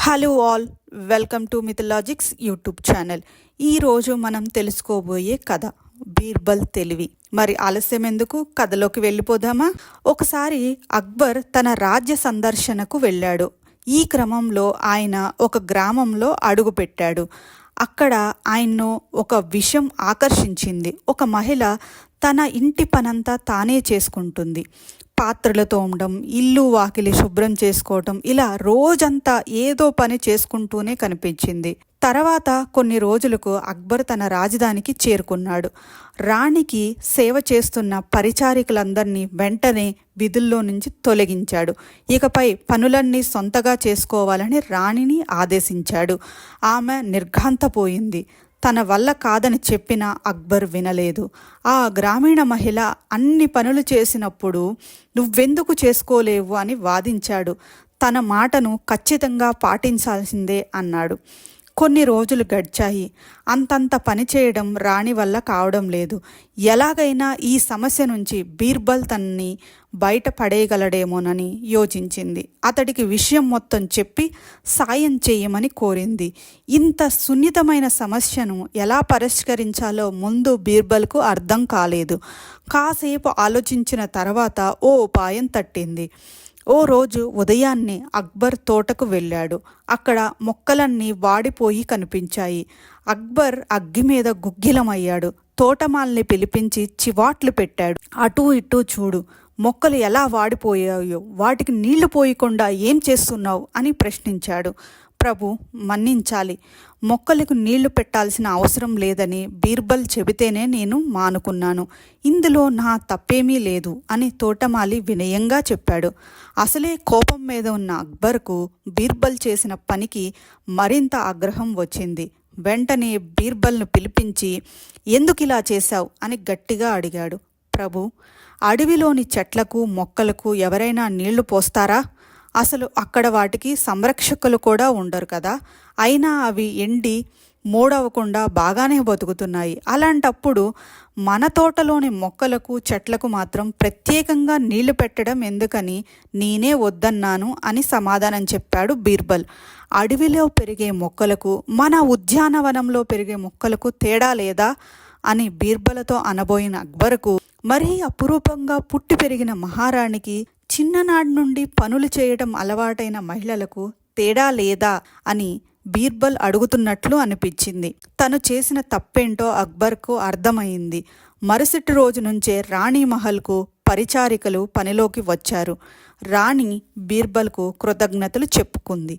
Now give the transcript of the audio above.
Hello all, welcome to Mythologics YouTube channel. ఈరోజు మనం తెలుసుకోబోయే కథ బీర్బల్ తెలివి. మరి ఆలస్యం ఎందుకు, కథలోకి వెళ్ళిపోదామా? ఒకసారి అక్బర్ తన రాజ్య సందర్శనకు వెళ్ళాడు. ఈ క్రమంలో ఆయన ఒక గ్రామంలో అడుగుపెట్టాడు. అక్కడ ఆయన్ను ఒక విషయం ఆకర్షించింది. ఒక మహిళ తన ఇంటి పనంతా తానే చేసుకుంటుంది. పాత్రలు తోమడం, ఇల్లు వాకిలి శుభ్రం చేసుకోవటం, ఇలా రోజంతా ఏదో పని చేసుకుంటూనే కనిపించింది. తర్వాత కొన్ని రోజులకు అక్బర్ తన రాజధానికి చేరుకున్నాడు. రాణికి సేవ చేస్తున్న పరిచారికులందరినీ వెంటనే విధుల్లో నుంచి తొలగించాడు. ఇకపై పనులన్నీ సొంతగా చేసుకోవాలని రాణిని ఆదేశించాడు. ఆమె నిర్ఘాంతపోయింది. తన వల్ల కాదని చెప్పినా అక్బర్ వినలేదు. ఆ గ్రామీణ మహిళ అన్ని పనులు చేసినప్పుడు నువ్వెందుకు చేసుకోలేవు అని వాదించాడు. తన మాటను ఖచ్చితంగా పాటించాల్సిందే అన్నాడు. కొన్ని రోజులు గడిచాయి. అంతంత పని చేయడం రాణి వల్ల కావడం లేదు. ఎలాగైనా ఈ సమస్య నుంచి బీర్బల్ తనని బయట పడేయగలడేమోనని యోచించింది. అతడికి విషయం మొత్తం చెప్పి సాయం చేయమని కోరింది. ఇంత సున్నితమైన సమస్యను ఎలా పరిష్కరించాలో ముందు బీర్బల్కు అర్థం కాలేదు. కాసేపు ఆలోచించిన తర్వాత ఓ ఉపాయం తట్టింది. ఓ రోజు ఉదయాన్నే అక్బర్ తోటకు వెళ్ళాడు. అక్కడ మొక్కలన్నీ వాడిపోయి కనిపించాయి. అక్బర్ అగ్గి మీద గుగ్గిలమయ్యాడు. తోటమాల్ని పిలిపించి చివాట్లు పెట్టాడు. అటూ ఇటూ చూడు, మొక్కలు ఎలా వాడిపోయాయో, వాటికి నీళ్లు పోయకుండా ఏం చేస్తున్నావు అని ప్రశ్నించాడు. ప్రభు, మన్నించాలి, మొక్కలకు నీళ్లు పెట్టాల్సిన అవసరం లేదని బీర్బల్ చెబితేనే నేను మానుకున్నాను. ఇందులో నా తప్పేమీ లేదు అని తోటమాలి వినయంగా చెప్పాడు. అసలే కోపం మీద ఉన్న అక్బర్కు బీర్బల్ చేసిన పనికి మరింత ఆగ్రహం వచ్చింది. వెంటనే బీర్బల్ను పిలిపించి ఎందుకిలా చేశావు అని గట్టిగా అడిగాడు. ప్రభు, అడవిలోని చెట్లకు మొక్కలకు ఎవరైనా నీళ్లు పోస్తారా? అసలు అక్కడ వాటికి సంరక్షకులు కూడా ఉండరు కదా. అయినా అవి ఎండి మూడవకుండా బాగానే బతుకుతున్నాయి. అలాంటప్పుడు మన తోటలోని మొక్కలకు చెట్లకు మాత్రం ప్రత్యేకంగా నీళ్లు పెట్టడం ఎందుకని నేనే వద్దన్నాను అని సమాధానం చెప్పాడు బీర్బల్. అడవిలో పెరిగే మొక్కలకు మన ఉద్యానవనంలో పెరిగే మొక్కలకు తేడా లేదా అని బీర్బలతో అనబోయిన అక్బర్కు మరీ అపురూపంగా పుట్టి పెరిగిన మహారాణికి చిన్ననాటి నుండి పనులు చేయడం అలవాటైన మహిళలకు తేడా లేదా అని బీర్బల్ అడుగుతున్నట్లు అనిపించింది. తను చేసిన తప్పేంటో అక్బర్కు అర్థమైంది. మరుసటి రోజు నుంచే రాణి మహల్కు పరిచారికలు పనిలోకి వచ్చారు. రాణి బీర్బల్కు కృతజ్ఞతలు చెప్పుకుంది.